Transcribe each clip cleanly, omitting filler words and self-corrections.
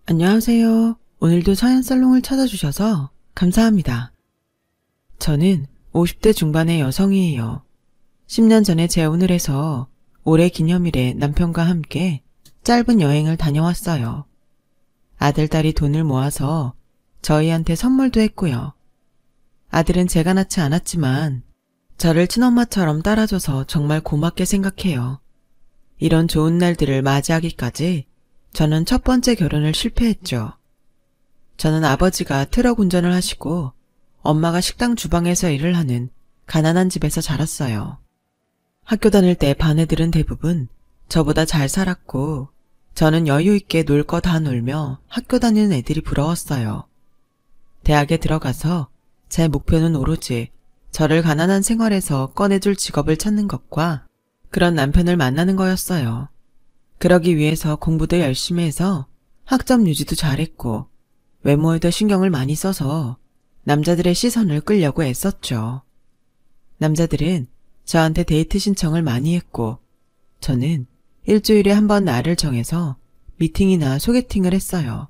안녕하세요. 오늘도 서현살롱을 찾아주셔서 감사합니다. 저는 50대 중반의 여성이에요. 10년 전에 재혼을 해서 올해 기념일에 남편과 함께 짧은 여행을 다녀왔어요. 아들, 딸이 돈을 모아서 저희한테 선물도 했고요. 아들은 제가 낳지 않았지만 저를 친엄마처럼 따라줘서 정말 고맙게 생각해요. 이런 좋은 날들을 맞이하기까지 저는 첫 번째 결혼을 실패했죠. 저는 아버지가 트럭 운전을 하시고 엄마가 식당 주방에서 일을 하는 가난한 집에서 자랐어요. 학교 다닐 때 반 애들은 대부분 저보다 잘 살았고 저는 여유 있게 놀 거 다 놀며 학교 다니는 애들이 부러웠어요. 대학에 들어가서 제 목표는 오로지 저를 가난한 생활에서 꺼내줄 직업을 찾는 것과 그런 남편을 만나는 거였어요. 그러기 위해서 공부도 열심히 해서 학점 유지도 잘했고 외모에도 신경을 많이 써서 남자들의 시선을 끌려고 애썼죠. 남자들은 저한테 데이트 신청을 많이 했고 저는 일주일에 한 번 날을 정해서 미팅이나 소개팅을 했어요.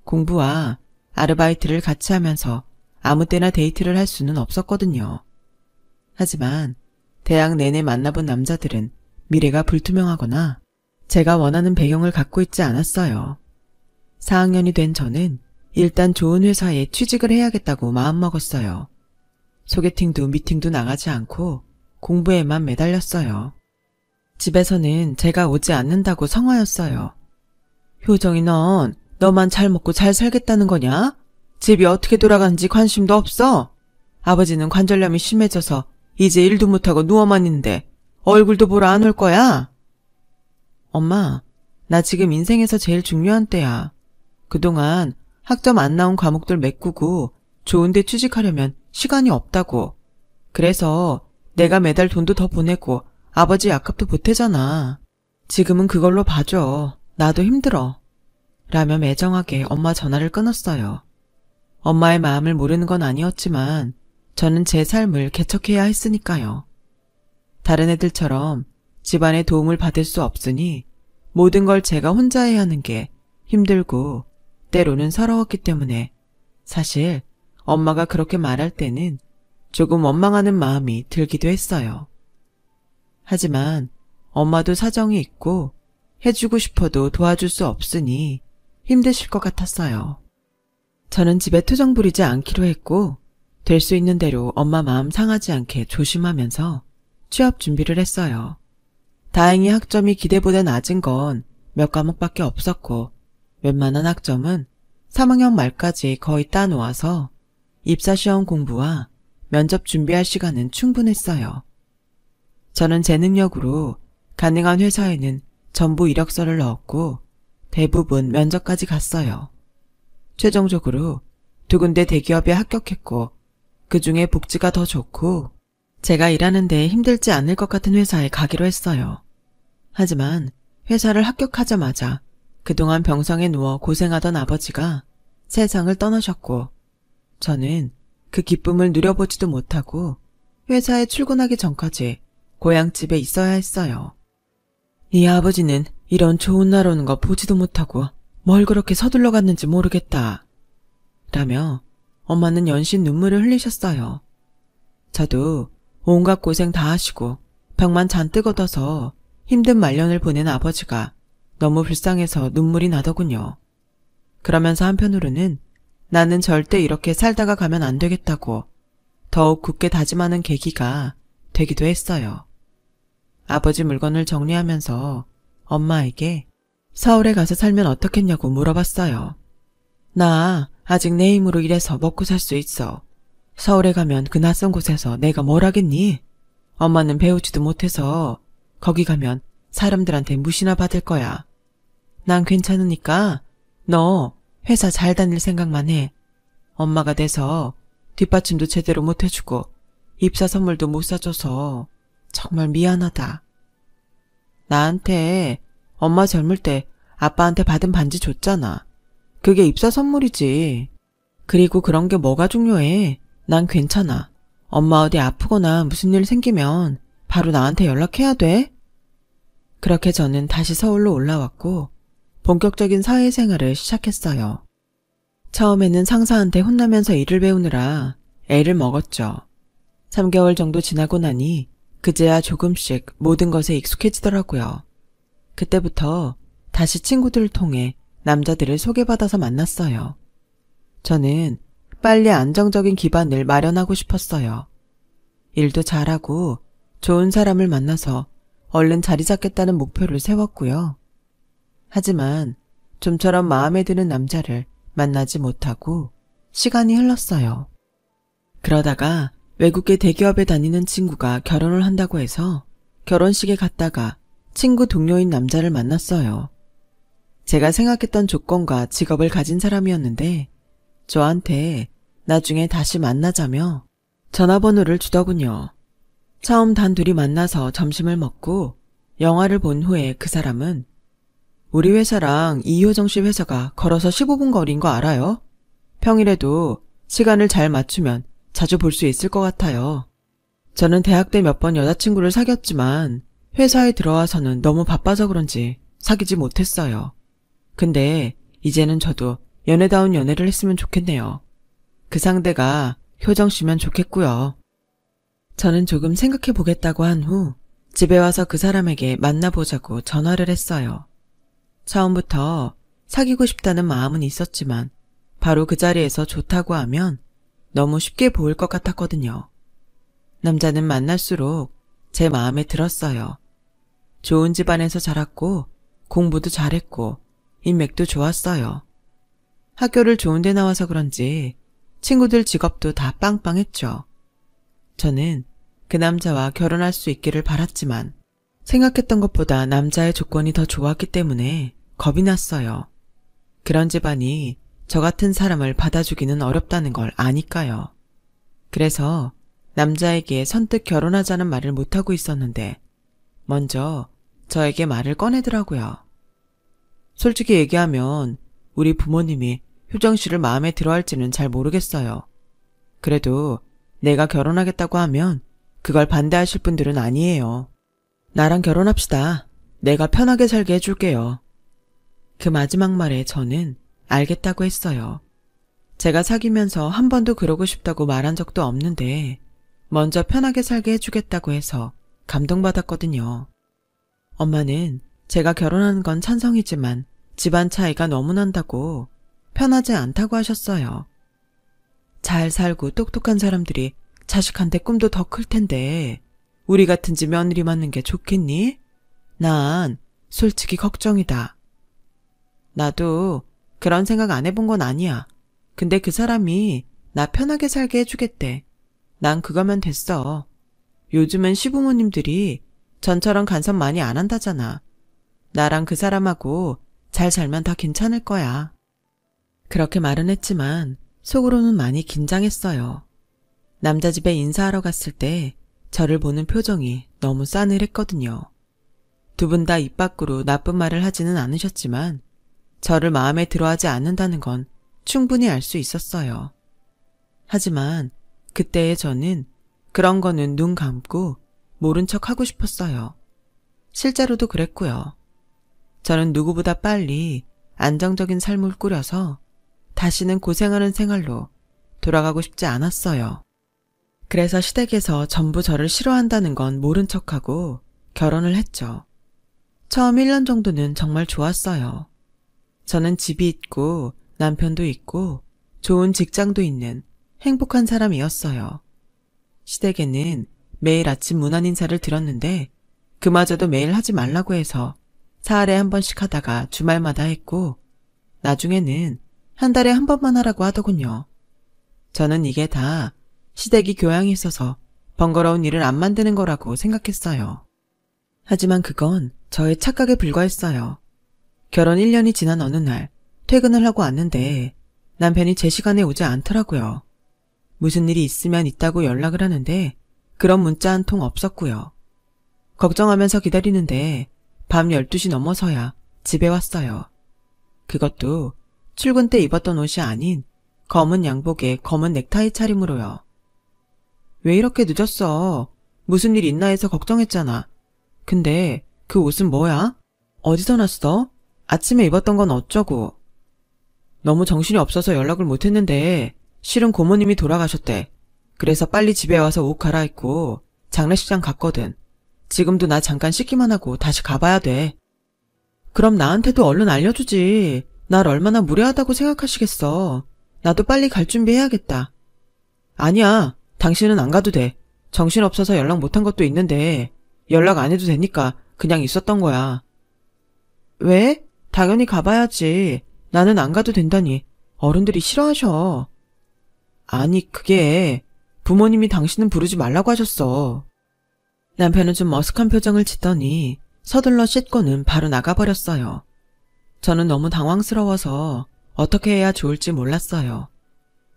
공부와 아르바이트를 같이 하면서 아무 때나 데이트를 할 수는 없었거든요. 하지만 대학 내내 만나본 남자들은 미래가 불투명하거나 제가 원하는 배경을 갖고 있지 않았어요. 4학년이 된 저는 일단 좋은 회사에 취직을 해야겠다고 마음먹었어요. 소개팅도 미팅도 나가지 않고 공부에만 매달렸어요. 집에서는 제가 오지 않는다고 성화였어요. 효정이 너만 잘 먹고 잘 살겠다는 거냐? 집이 어떻게 돌아가는지 관심도 없어? 아버지는 관절염이 심해져서 이제 일도 못하고 누워만 있는데 얼굴도 보러 안 올 거야? 엄마, 나 지금 인생에서 제일 중요한 때야. 그동안 학점 안 나온 과목들 메꾸고 좋은 데 취직하려면 시간이 없다고. 그래서 내가 매달 돈도 더 보내고 아버지 약값도 보태잖아. 지금은 그걸로 봐줘. 나도 힘들어. 라며 매정하게 엄마 전화를 끊었어요. 엄마의 마음을 모르는 건 아니었지만 저는 제 삶을 개척해야 했으니까요. 다른 애들처럼 집안의 도움을 받을 수 없으니 모든 걸 제가 혼자 해야 하는 게 힘들고 때로는 서러웠기 때문에 사실 엄마가 그렇게 말할 때는 조금 원망하는 마음이 들기도 했어요. 하지만 엄마도 사정이 있고 해주고 싶어도 도와줄 수 없으니 힘드실 것 같았어요. 저는 집에 투정 부리지 않기로 했고 될 수 있는 대로 엄마 마음 상하지 않게 조심하면서 취업 준비를 했어요. 다행히 학점이 기대보다 낮은 건 몇 과목밖에 없었고 웬만한 학점은 3학년 말까지 거의 따놓아서 입사시험 공부와 면접 준비할 시간은 충분했어요. 저는 제 능력으로 가능한 회사에는 전부 이력서를 넣었고 대부분 면접까지 갔어요. 최종적으로 2군데 대기업에 합격했고 그중에 복지가 더 좋고 제가 일하는 데 힘들지 않을 것 같은 회사에 가기로 했어요. 하지만 회사를 합격하자마자 그동안 병상에 누워 고생하던 아버지가 세상을 떠나셨고 저는 그 기쁨을 누려보지도 못하고 회사에 출근하기 전까지 고향집에 있어야 했어요. 이 아버지는 이런 좋은 날 오는 거 보지도 못하고 뭘 그렇게 서둘러 갔는지 모르겠다. 라며 엄마는 연신 눈물을 흘리셨어요. 저도 온갖 고생 다 하시고 병만 잔뜩 얻어서 힘든 말년을 보낸 아버지가 너무 불쌍해서 눈물이 나더군요. 그러면서 한편으로는 나는 절대 이렇게 살다가 가면 안 되겠다고 더욱 굳게 다짐하는 계기가 되기도 했어요. 아버지 물건을 정리하면서 엄마에게 서울에 가서 살면 어떻겠냐고 물어봤어요. 나 아직 내 힘으로 일해서 먹고 살 수 있어. 서울에 가면 그 낯선 곳에서 내가 뭘 하겠니? 엄마는 배우지도 못해서 거기 가면 사람들한테 무시나 받을 거야. 난 괜찮으니까 너 회사 잘 다닐 생각만 해. 엄마가 돼서 뒷받침도 제대로 못 해주고 입사 선물도 못 사줘서 정말 미안하다. 나한테 엄마 젊을 때 아빠한테 받은 반지 줬잖아. 그게 입사 선물이지. 그리고 그런 게 뭐가 중요해. 난 괜찮아. 엄마 어디 아프거나 무슨 일 생기면 바로 나한테 연락해야 돼. 그렇게 저는 다시 서울로 올라왔고 본격적인 사회생활을 시작했어요. 처음에는 상사한테 혼나면서 일을 배우느라 애를 먹었죠. 3개월 정도 지나고 나니 그제야 조금씩 모든 것에 익숙해지더라고요. 그때부터 다시 친구들을 통해 남자들을 소개받아서 만났어요. 저는 빨리 안정적인 기반을 마련하고 싶었어요. 일도 잘하고 좋은 사람을 만나서 얼른 자리 잡겠다는 목표를 세웠고요. 하지만 좀처럼 마음에 드는 남자를 만나지 못하고 시간이 흘렀어요. 그러다가 외국계 대기업에 다니는 친구가 결혼을 한다고 해서 결혼식에 갔다가 친구 동료인 남자를 만났어요. 제가 생각했던 조건과 직업을 가진 사람이었는데 저한테 나중에 다시 만나자며 전화번호를 주더군요. 처음 단둘이 만나서 점심을 먹고 영화를 본 후에 그 사람은 우리 회사랑 이효정 씨 회사가 걸어서 15분 거리인 거 알아요? 평일에도 시간을 잘 맞추면 자주 볼 수 있을 것 같아요. 저는 대학 때 몇 번 여자친구를 사귀었지만 회사에 들어와서는 너무 바빠서 그런지 사귀지 못했어요. 근데 이제는 저도 연애다운 연애를 했으면 좋겠네요. 그 상대가 효정 씨면 좋겠고요. 저는 조금 생각해 보겠다고 한 후 집에 와서 그 사람에게 만나보자고 전화를 했어요. 처음부터 사귀고 싶다는 마음은 있었지만 바로 그 자리에서 좋다고 하면 너무 쉽게 보일 것 같았거든요. 남자는 만날수록 제 마음에 들었어요. 좋은 집안에서 자랐고 공부도 잘했고 인맥도 좋았어요. 학교를 좋은 데 나와서 그런지 친구들 직업도 다 빵빵했죠. 저는 그 남자와 결혼할 수 있기를 바랐지만 생각했던 것보다 남자의 조건이 더 좋았기 때문에 겁이 났어요. 그런 집안이 저 같은 사람을 받아주기는 어렵다는 걸 아니까요. 그래서 남자에게 선뜻 결혼하자는 말을 못하고 있었는데 먼저 저에게 말을 꺼내더라고요. 솔직히 얘기하면 우리 부모님이 효정 씨를 마음에 들어할지는 잘 모르겠어요. 그래도 내가 결혼하겠다고 하면 그걸 반대하실 분들은 아니에요. 나랑 결혼합시다. 내가 편하게 살게 해줄게요. 그 마지막 말에 저는 알겠다고 했어요. 제가 사귀면서 한 번도 그러고 싶다고 말한 적도 없는데 먼저 편하게 살게 해주겠다고 해서 감동받았거든요. 엄마는 제가 결혼하는 건 찬성이지만 집안 차이가 너무 난다고 편하지 않다고 하셨어요. 잘 살고 똑똑한 사람들이 자식한테 꿈도 더 클 텐데 우리 같은 집 며느리 맞는 게 좋겠니? 난 솔직히 걱정이다. 나도 그런 생각 안 해본 건 아니야. 근데 그 사람이 나 편하게 살게 해주겠대. 난 그거면 됐어. 요즘은 시부모님들이 전처럼 간섭 많이 안 한다잖아. 나랑 그 사람하고 잘 살면 다 괜찮을 거야. 그렇게 말은 했지만 속으로는 많이 긴장했어요. 남자 집에 인사하러 갔을 때 저를 보는 표정이 너무 싸늘했거든요. 두 분 다 입 밖으로 나쁜 말을 하지는 않으셨지만 저를 마음에 들어하지 않는다는 건 충분히 알 수 있었어요. 하지만 그때의 저는 그런 거는 눈 감고 모른 척 하고 싶었어요. 실제로도 그랬고요. 저는 누구보다 빨리 안정적인 삶을 꾸려서 다시는 고생하는 생활로 돌아가고 싶지 않았어요. 그래서 시댁에서 전부 저를 싫어한다는 건 모른 척하고 결혼을 했죠. 처음 1년 정도는 정말 좋았어요. 저는 집이 있고 남편도 있고 좋은 직장도 있는 행복한 사람이었어요. 시댁에는 매일 아침 문안 인사를 드렸는데 그마저도 매일 하지 말라고 해서 사흘에 한 번씩 하다가 주말마다 했고 나중에는 한 달에 한 번만 하라고 하더군요. 저는 이게 다 시댁이 교양이 있어서 번거로운 일을 안 만드는 거라고 생각했어요. 하지만 그건 저의 착각에 불과했어요. 결혼 1년이 지난 어느 날 퇴근을 하고 왔는데 남편이 제 시간에 오지 않더라고요. 무슨 일이 있으면 있다고 연락을 하는데 그런 문자 한 통 없었고요. 걱정하면서 기다리는데 밤 12시 넘어서야 집에 왔어요. 그것도 출근 때 입었던 옷이 아닌 검은 양복에 검은 넥타이 차림으로요. 왜 이렇게 늦었어? 무슨 일 있나 해서 걱정했잖아. 근데 그 옷은 뭐야? 어디서 났어? 아침에 입었던 건 어쩌고. 너무 정신이 없어서 연락을 못했는데 실은 고모님이 돌아가셨대. 그래서 빨리 집에 와서 옷 갈아입고 장례식장 갔거든. 지금도 나 잠깐 씻기만 하고 다시 가봐야 돼. 그럼 나한테도 얼른 알려주지. 날 얼마나 무례하다고 생각하시겠어. 나도 빨리 갈 준비해야겠다. 아니야. 당신은 안 가도 돼. 정신없어서 연락 못한 것도 있는데 연락 안 해도 되니까 그냥 있었던 거야. 왜? 당연히 가봐야지. 나는 안 가도 된다니. 어른들이 싫어하셔. 아니, 그게 부모님이 당신은 부르지 말라고 하셨어. 남편은 좀 머쓱한 표정을 짓더니 서둘러 씻고는 바로 나가버렸어요. 저는 너무 당황스러워서 어떻게 해야 좋을지 몰랐어요.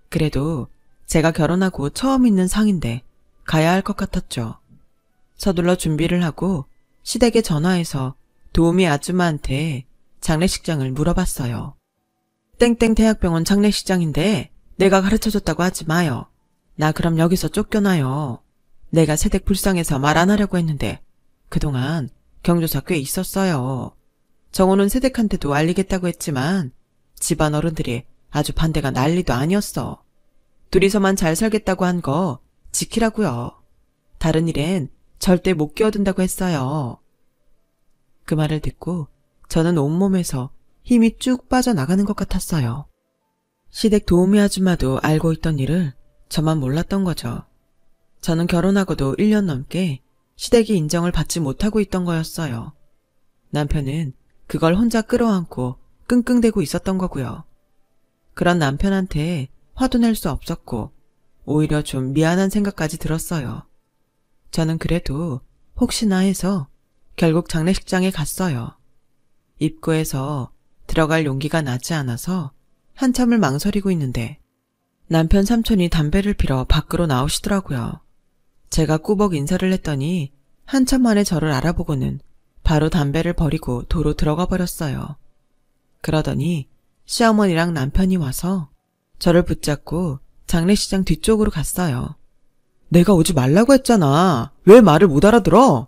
그래도 제가 결혼하고 처음 있는 상인데 가야 할 것 같았죠. 서둘러 준비를 하고 시댁에 전화해서 도우미 아줌마한테 장례식장을 물어봤어요. 땡땡 대학병원 장례식장인데 내가 가르쳐줬다고 하지 마요. 나 그럼 여기서 쫓겨나요. 내가 세댁 불쌍해서 말 안 하려고 했는데 그동안 경조사 꽤 있었어요. 정호는 세댁한테도 알리겠다고 했지만 집안 어른들이 아주 반대가 난리도 아니었어. 둘이서만 잘 살겠다고 한 거 지키라고요. 다른 일엔 절대 못 끼어든다고 했어요. 그 말을 듣고 저는 온몸에서 힘이 쭉 빠져나가는 것 같았어요. 시댁 도우미 아줌마도 알고 있던 일을 저만 몰랐던 거죠. 저는 결혼하고도 1년 넘게 시댁이 인정을 받지 못하고 있던 거였어요. 남편은 그걸 혼자 끌어안고 끙끙대고 있었던 거고요. 그런 남편한테 화도 낼 수 없었고 오히려 좀 미안한 생각까지 들었어요. 저는 그래도 혹시나 해서 결국 장례식장에 갔어요. 입구에서 들어갈 용기가 나지 않아서 한참을 망설이고 있는데 남편 삼촌이 담배를 피러 밖으로 나오시더라고요. 제가 꾸벅 인사를 했더니 한참 만에 저를 알아보고는 바로 담배를 버리고 도로 들어가 버렸어요. 그러더니 시어머니랑 남편이 와서 저를 붙잡고 장례식장 뒤쪽으로 갔어요. 내가 오지 말라고 했잖아. 왜 말을 못 알아들어?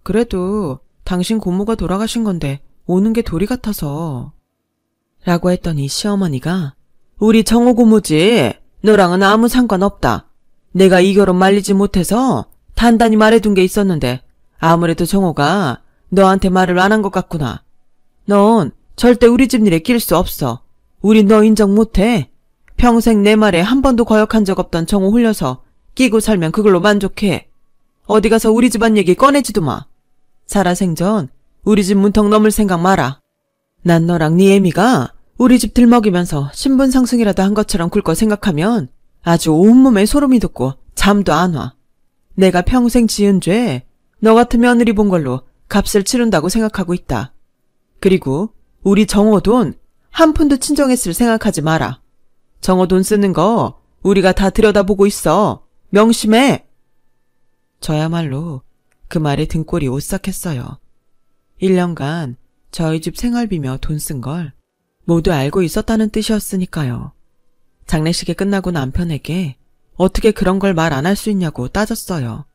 그래도 당신 고모가 돌아가신 건데 오는 게 도리 같아서. 라고 했더니 시어머니가 우리 정호 고모지. 너랑은 아무 상관없다. 내가 이 결혼 말리지 못해서 단단히 말해둔 게 있었는데 아무래도 정호가 너한테 말을 안 한 것 같구나. 넌 절대 우리 집 일에 낄 수 없어. 우린 너 인정 못해. 평생 내 말에 한 번도 거역한 적 없던 정호 홀려서 끼고 살면 그걸로 만족해. 어디 가서 우리 집안 얘기 꺼내지도 마. 살아생전 우리 집 문턱 넘을 생각 마라. 난 너랑 네 애미가 우리 집 들먹이면서 신분 상승이라도 한 것처럼 굴 거 생각하면 아주 온몸에 소름이 돋고 잠도 안 와. 내가 평생 지은 죄 너 같은 며느리 본 걸로 값을 치른다고 생각하고 있다. 그리고 우리 정호 돈 한 푼도 친정했을 생각하지 마라. 정호 돈 쓰는 거 우리가 다 들여다보고 있어. 명심해. 저야말로 그 말에 등골이 오싹했어요. 1년간 저희 집 생활비며 돈 쓴 걸 모두 알고 있었다는 뜻이었으니까요. 장례식이 끝나고 남편에게 어떻게 그런 걸 말 안 할 수 있냐고 따졌어요.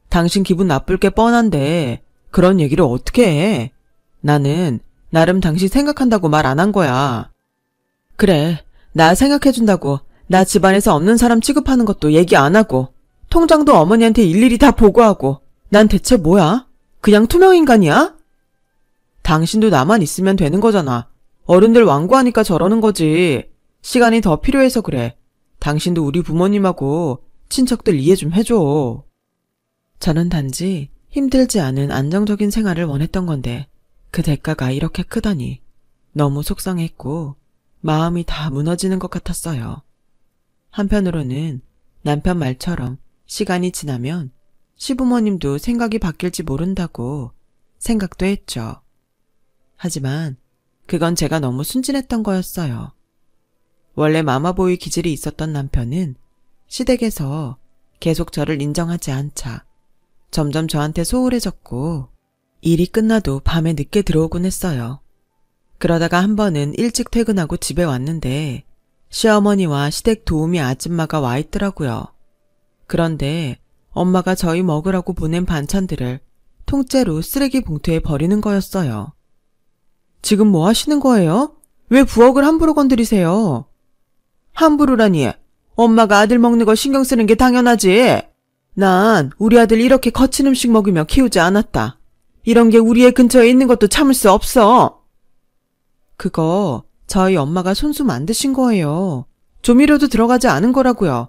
당신 기분 나쁠 게 뻔한데 그런 얘기를 어떻게 해? 나는 나름 당신 생각한다고 말 안 한 거야. 그래, 나 생각해준다고 나 집안에서 없는 사람 취급하는 것도 얘기 안 하고 통장도 어머니한테 일일이 다 보고하고 난 대체 뭐야? 그냥 투명인간이야? 당신도 나만 있으면 되는 거잖아. 어른들 완고하니까 저러는 거지. 시간이 더 필요해서 그래. 당신도 우리 부모님하고 친척들 이해 좀 해줘. 저는 단지 힘들지 않은 안정적인 생활을 원했던 건데 그 대가가 이렇게 크다니 너무 속상했고 마음이 다 무너지는 것 같았어요. 한편으로는 남편 말처럼 시간이 지나면 시부모님도 생각이 바뀔지 모른다고 생각도 했죠. 하지만 그건 제가 너무 순진했던 거였어요. 원래 마마보이 기질이 있었던 남편은 시댁에서 계속 저를 인정하지 않자 점점 저한테 소홀해졌고 일이 끝나도 밤에 늦게 들어오곤 했어요. 그러다가 한 번은 일찍 퇴근하고 집에 왔는데 시어머니와 시댁 도우미 아줌마가 와 있더라고요. 그런데 엄마가 저희 먹으라고 보낸 반찬들을 통째로 쓰레기 봉투에 버리는 거였어요. 지금 뭐 하시는 거예요? 왜 부엌을 함부로 건드리세요? 함부로라니. 엄마가 아들 먹는 거 신경 쓰는 게 당연하지. 난 우리 아들 이렇게 거친 음식 먹이며 키우지 않았다. 이런 게 우리의 근처에 있는 것도 참을 수 없어. 그거 저희 엄마가 손수 만드신 거예요. 조미료도 들어가지 않은 거라고요.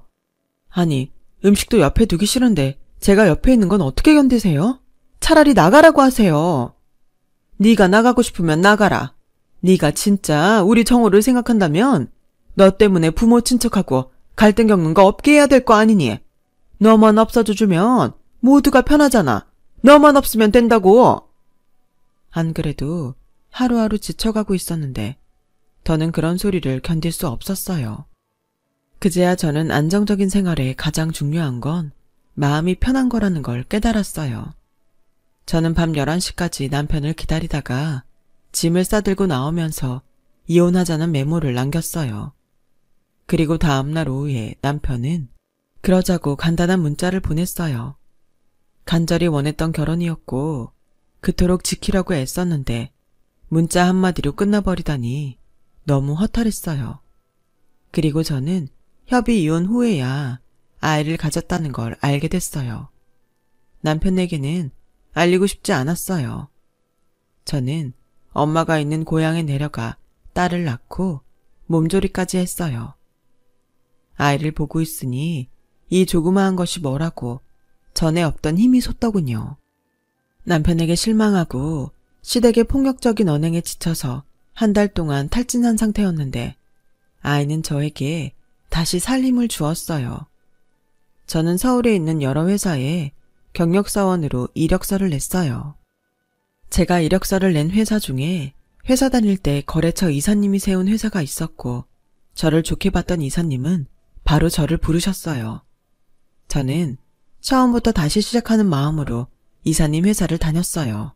아니, 음식도 옆에 두기 싫은데 제가 옆에 있는 건 어떻게 견디세요? 차라리 나가라고 하세요. 네가 나가고 싶으면 나가라. 네가 진짜 우리 정호를 생각한다면 너 때문에 부모 친척하고 갈등 겪는 거 없게 해야 될 거 아니니? 너만 없어져주면 모두가 편하잖아. 너만 없으면 된다고. 안 그래도 하루하루 지쳐가고 있었는데 더는 그런 소리를 견딜 수 없었어요. 그제야 저는 안정적인 생활에 가장 중요한 건 마음이 편한 거라는 걸 깨달았어요. 저는 밤 11시까지 남편을 기다리다가 짐을 싸들고 나오면서 이혼하자는 메모를 남겼어요. 그리고 다음날 오후에 남편은 그러자고 간단한 문자를 보냈어요. 간절히 원했던 결혼이었고 그토록 지키려고 애썼는데 문자 한마디로 끝나버리다니 너무 허탈했어요. 그리고 저는 협의 이혼 후에야 아이를 가졌다는 걸 알게 됐어요. 남편에게는 알리고 싶지 않았어요. 저는 엄마가 있는 고향에 내려가 딸을 낳고 몸조리까지 했어요. 아이를 보고 있으니 이 조그마한 것이 뭐라고 전에 없던 힘이 솟더군요. 남편에게 실망하고 시댁의 폭력적인 언행에 지쳐서 한 달 동안 탈진한 상태였는데 아이는 저에게 다시 살림을 주었어요. 저는 서울에 있는 여러 회사에 경력사원으로 이력서를 냈어요. 제가 이력서를 낸 회사 중에 회사 다닐 때 거래처 이사님이 세운 회사가 있었고 저를 좋게 봤던 이사님은 바로 저를 부르셨어요. 저는 처음부터 다시 시작하는 마음으로 이사님 회사를 다녔어요.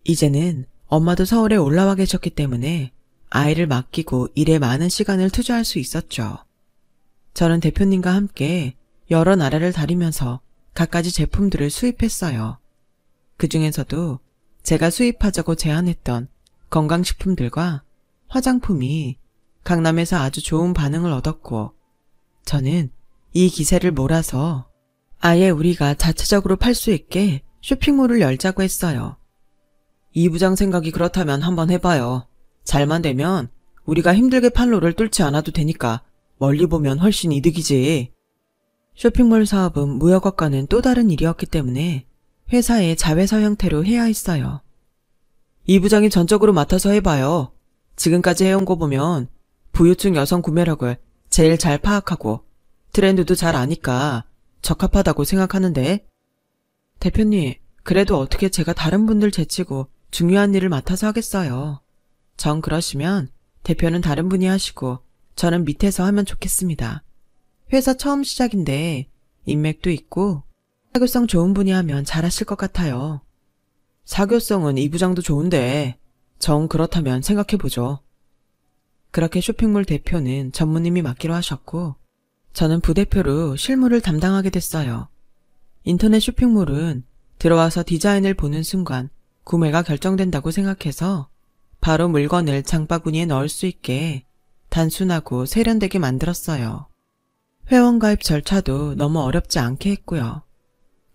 이제는 엄마도 서울에 올라와 계셨기 때문에 아이를 맡기고 일에 많은 시간을 투자할 수 있었죠. 저는 대표님과 함께 여러 나라를 다니면서 갖가지 제품들을 수입했어요. 그 중에서도 제가 수입하자고 제안했던 건강식품들과 화장품이 강남에서 아주 좋은 반응을 얻었고 저는 이 기세를 몰아서 아예 우리가 자체적으로 팔 수 있게 쇼핑몰을 열자고 했어요. 이 부장 생각이 그렇다면 한번 해봐요. 잘만 되면 우리가 힘들게 판로를 뚫지 않아도 되니까 멀리 보면 훨씬 이득이지. 쇼핑몰 사업은 무역업과는 또 다른 일이었기 때문에 회사의 자회사 형태로 해야 했어요. 이 부장이 전적으로 맡아서 해봐요. 지금까지 해온 거 보면 부유층 여성 구매력을 제일 잘 파악하고 트렌드도 잘 아니까 적합하다고 생각하는데. 대표님, 그래도 어떻게 제가 다른 분들 제치고 중요한 일을 맡아서 하겠어요. 정 그러시면 대표는 다른 분이 하시고 저는 밑에서 하면 좋겠습니다. 회사 처음 시작인데 인맥도 있고 사교성 좋은 분이 하면 잘하실 것 같아요. 사교성은 이 부장도 좋은데 정 그렇다면 생각해보죠. 그렇게 쇼핑몰 대표는 전무님이 맡기로 하셨고 저는 부대표로 실무를 담당하게 됐어요. 인터넷 쇼핑몰은 들어와서 디자인을 보는 순간 구매가 결정된다고 생각해서 바로 물건을 장바구니에 넣을 수 있게 단순하고 세련되게 만들었어요. 회원가입 절차도 너무 어렵지 않게 했고요.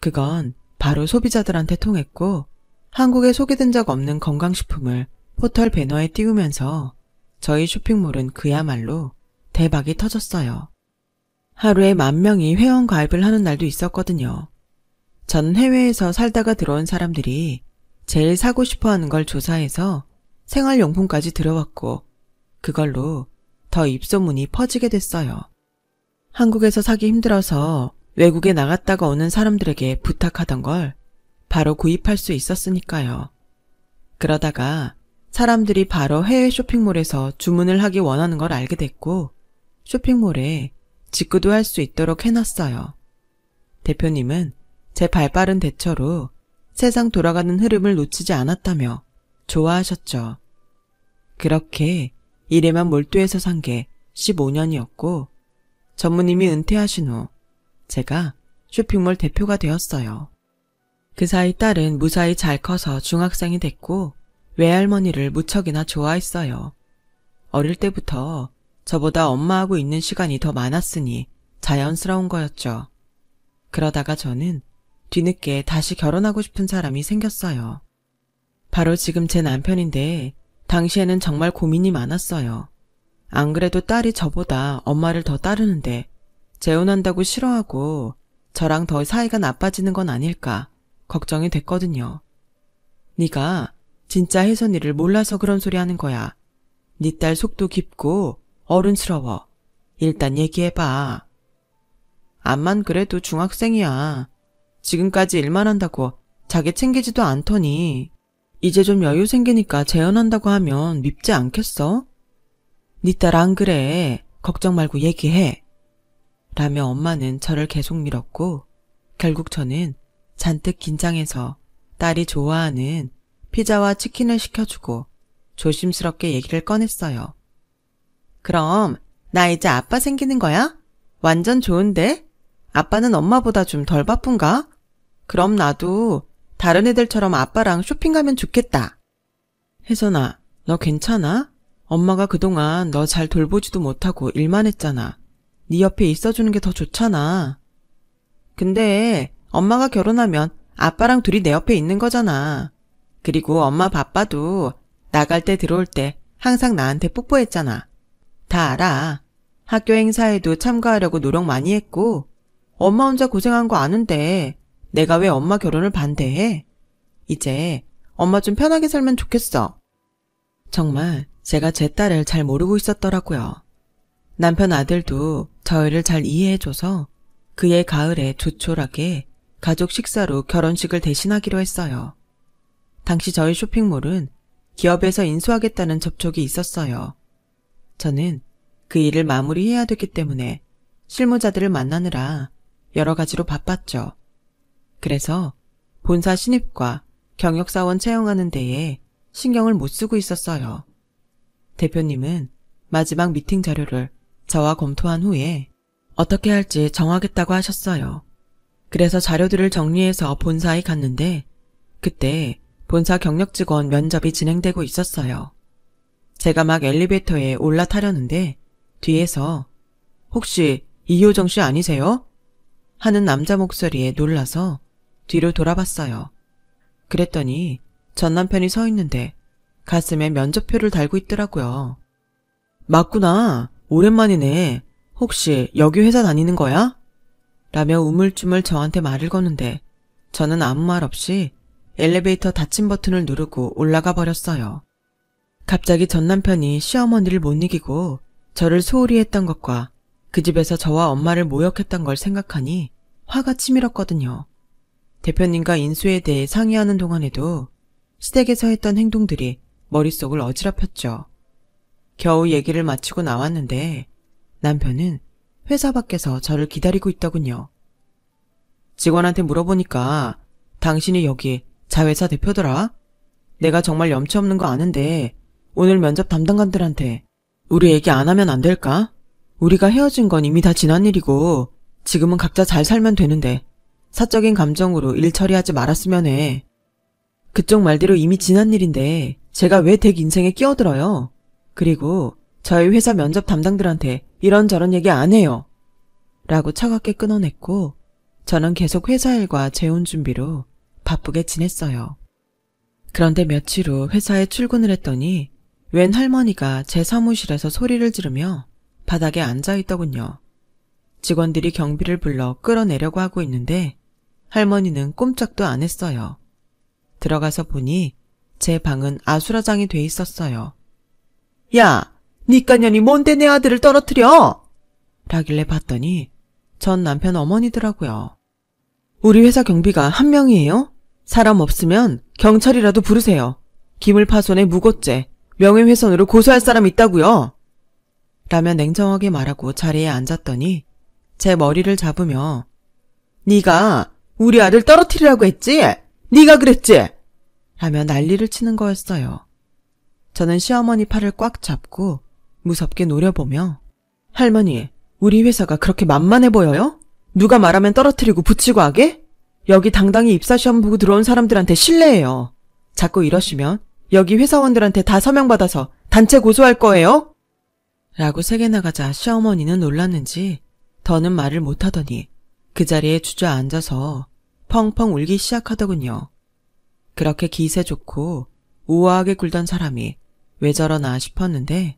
그건 바로 소비자들한테 통했고 한국에 소개된 적 없는 건강식품을 포털 배너에 띄우면서 저희 쇼핑몰은 그야말로 대박이 터졌어요. 하루에 10,000명이 회원가입을 하는 날도 있었거든요. 전 해외에서 살다가 들어온 사람들이 제일 사고 싶어하는 걸 조사해서 생활용품까지 들어왔고 그걸로 더 입소문이 퍼지게 됐어요. 한국에서 사기 힘들어서 외국에 나갔다가 오는 사람들에게 부탁하던 걸 바로 구입할 수 있었으니까요. 그러다가 사람들이 바로 해외 쇼핑몰에서 주문을 하기 원하는 걸 알게 됐고 쇼핑몰에 직구도 할 수 있도록 해놨어요. 대표님은 제 발빠른 대처로 세상 돌아가는 흐름을 놓치지 않았다며 좋아하셨죠. 그렇게 일에만 몰두해서 산 게 15년이었고 전무님이 은퇴하신 후 제가 쇼핑몰 대표가 되었어요. 그 사이 딸은 무사히 잘 커서 중학생이 됐고 외할머니를 무척이나 좋아했어요. 어릴 때부터 저보다 엄마하고 있는 시간이 더 많았으니 자연스러운 거였죠. 그러다가 저는 뒤늦게 다시 결혼하고 싶은 사람이 생겼어요. 바로 지금 제 남편인데 당시에는 정말 고민이 많았어요. 안 그래도 딸이 저보다 엄마를 더 따르는데 재혼한다고 싫어하고 저랑 더 사이가 나빠지는 건 아닐까 걱정이 됐거든요. 네가 진짜 혜선이를 몰라서 그런 소리 하는 거야. 네 딸 속도 깊고 어른스러워. 일단 얘기해봐. 암만 그래도 중학생이야. 지금까지 일만 한다고 자기 챙기지도 않더니 이제 좀 여유 생기니까 재혼한다고 하면 밉지 않겠어? 네 딸 안 그래. 걱정 말고 얘기해. 라며 엄마는 저를 계속 밀었고 결국 저는 잔뜩 긴장해서 딸이 좋아하는 피자와 치킨을 시켜주고 조심스럽게 얘기를 꺼냈어요. 그럼 나 이제 아빠 생기는 거야? 완전 좋은데? 아빠는 엄마보다 좀 덜 바쁜가? 그럼 나도 다른 애들처럼 아빠랑 쇼핑 가면 좋겠다. 혜선아, 너 괜찮아? 엄마가 그동안 너 잘 돌보지도 못하고 일만 했잖아. 네 옆에 있어주는 게 더 좋잖아. 근데 엄마가 결혼하면 아빠랑 둘이 내 옆에 있는 거잖아. 그리고 엄마 바빠도 나갈 때 들어올 때 항상 나한테 뽀뽀했잖아. 다 알아. 학교 행사에도 참가하려고 노력 많이 했고 엄마 혼자 고생한 거 아는데 내가 왜 엄마 결혼을 반대해? 이제 엄마 좀 편하게 살면 좋겠어. 정말 제가 제 딸을 잘 모르고 있었더라고요. 남편 아들도 저희를 잘 이해해줘서 그해 가을에 조촐하게 가족 식사로 결혼식을 대신하기로 했어요. 당시 저희 쇼핑몰은 기업에서 인수하겠다는 접촉이 있었어요. 저는 그 일을 마무리해야 됐기 때문에 실무자들을 만나느라 여러 가지로 바빴죠. 그래서 본사 신입과 경력사원 채용하는 데에 신경을 못 쓰고 있었어요. 대표님은 마지막 미팅 자료를 저와 검토한 후에 어떻게 할지 정하겠다고 하셨어요. 그래서 자료들을 정리해서 본사에 갔는데 그때 본사 경력 직원 면접이 진행되고 있었어요. 제가 막 엘리베이터에 올라타려는데 뒤에서 혹시 이효정 씨 아니세요? 하는 남자 목소리에 놀라서 뒤로 돌아봤어요. 그랬더니 전 남편이 서 있는데 가슴에 면접표를 달고 있더라고요. 맞구나. 오랜만이네. 혹시 여기 회사 다니는 거야? 라며 우물쭈물 저한테 말을 거는데 저는 아무 말 없이 엘리베이터 닫힌 버튼을 누르고 올라가 버렸어요. 갑자기 전 남편이 시어머니를 못 이기고 저를 소홀히 했던 것과 그 집에서 저와 엄마를 모욕했던 걸 생각하니 화가 치밀었거든요. 대표님과 인수에 대해 상의하는 동안에도 시댁에서 했던 행동들이 머릿속을 어지럽혔죠. 겨우 얘기를 마치고 나왔는데 남편은 회사 밖에서 저를 기다리고 있더군요. 직원한테 물어보니까 당신이 여기 자회사 대표더라? 내가 정말 염치 없는 거 아는데 오늘 면접 담당관들한테 우리 얘기 안 하면 안 될까? 우리가 헤어진 건 이미 다 지난 일이고 지금은 각자 잘 살면 되는데 사적인 감정으로 일 처리하지 말았으면 해. 그쪽 말대로 이미 지난 일인데 제가 왜 댁 인생에 끼어들어요? 그리고 저희 회사 면접 담당들한테 이런저런 얘기 안 해요. 라고 차갑게 끊어냈고 저는 계속 회사 일과 재혼 준비로 바쁘게 지냈어요. 그런데 며칠 후 회사에 출근을 했더니 웬 할머니가 제 사무실에서 소리를 지르며 바닥에 앉아있더군요. 직원들이 경비를 불러 끌어내려고 하고 있는데 할머니는 꼼짝도 안 했어요. 들어가서 보니 제 방은 아수라장이 돼 있었어요. 야, 니까년이 뭔데 내 아들을 떨어뜨려? 라길래 봤더니 전 남편 어머니더라고요. 우리 회사 경비가 한 명이에요? 사람 없으면 경찰이라도 부르세요. 기물파손에 무고죄, 명예훼손으로 고소할 사람 있다고요. 라며 냉정하게 말하고 자리에 앉았더니 제 머리를 잡으며 네가 우리 아들 떨어뜨리라고 했지? 네가 그랬지? 라며 난리를 치는 거였어요. 저는 시어머니 팔을 꽉 잡고 무섭게 노려보며 할머니, 우리 회사가 그렇게 만만해 보여요? 누가 말하면 떨어뜨리고 붙이고 하게? 여기 당당히 입사시험 보고 들어온 사람들한테 실례예요. 자꾸 이러시면 여기 회사원들한테 다 서명받아서 단체 고소할 거예요? 라고 세게 나가자 시어머니는 놀랐는지 더는 말을 못하더니 그 자리에 주저앉아서 펑펑 울기 시작하더군요. 그렇게 기세 좋고 우아하게 굴던 사람이 왜 저러나 싶었는데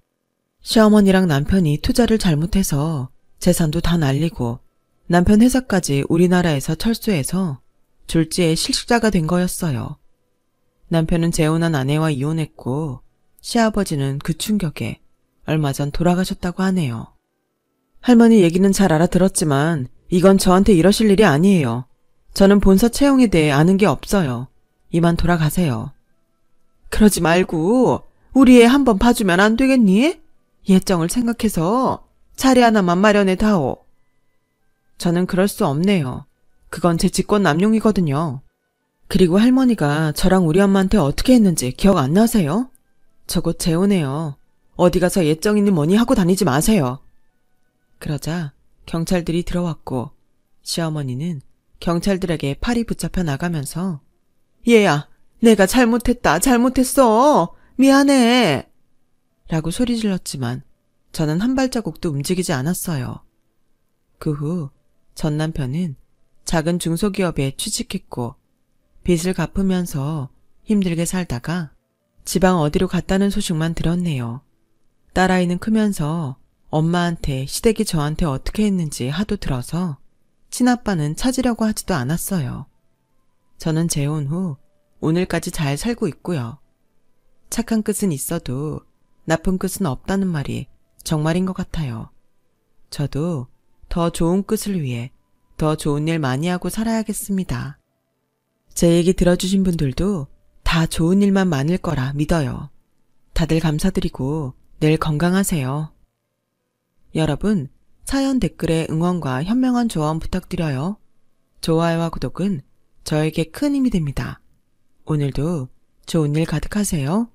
시어머니랑 남편이 투자를 잘못해서 재산도 다 날리고 남편 회사까지 우리나라에서 철수해서 졸지에 실직자가 된 거였어요. 남편은 재혼한 아내와 이혼했고 시아버지는 그 충격에 얼마 전 돌아가셨다고 하네요. 할머니 얘기는 잘 알아들었지만 이건 저한테 이러실 일이 아니에요. 저는 본사 채용에 대해 아는 게 없어요. 이만 돌아가세요. 그러지 말고 우리 애 한번 봐주면 안 되겠니? 예정을 생각해서 자리 하나만 마련해 다오. 저는 그럴 수 없네요. 그건 제 직권 남용이거든요. 그리고 할머니가 저랑 우리 엄마한테 어떻게 했는지 기억 안 나세요? 저 곧 재혼해요. 어디 가서 예정이니 뭐니 하고 다니지 마세요. 그러자 경찰들이 들어왔고 시어머니는 경찰들에게 팔이 붙잡혀 나가면서 얘야, 내가 잘못했어. 미안해. 라고 소리 질렀지만 저는 한 발자국도 움직이지 않았어요. 그 후 전 남편은 작은 중소기업에 취직했고 빚을 갚으면서 힘들게 살다가 지방 어디로 갔다는 소식만 들었네요. 딸아이는 크면서 엄마한테 시댁이 저한테 어떻게 했는지 하도 들어서 친아빠는 찾으려고 하지도 않았어요. 저는 재혼 후 오늘까지 잘 살고 있고요. 착한 끝은 있어도 나쁜 끝은 없다는 말이 정말인 것 같아요. 저도 더 좋은 끝을 위해 더 좋은 일 많이 하고 살아야겠습니다. 제 얘기 들어주신 분들도 다 좋은 일만 많을 거라 믿어요. 다들 감사드리고 늘 건강하세요. 여러분, 사연 댓글에 응원과 현명한 조언 부탁드려요. 좋아요와 구독은 저에게 큰 힘이 됩니다. 오늘도 좋은 일 가득하세요.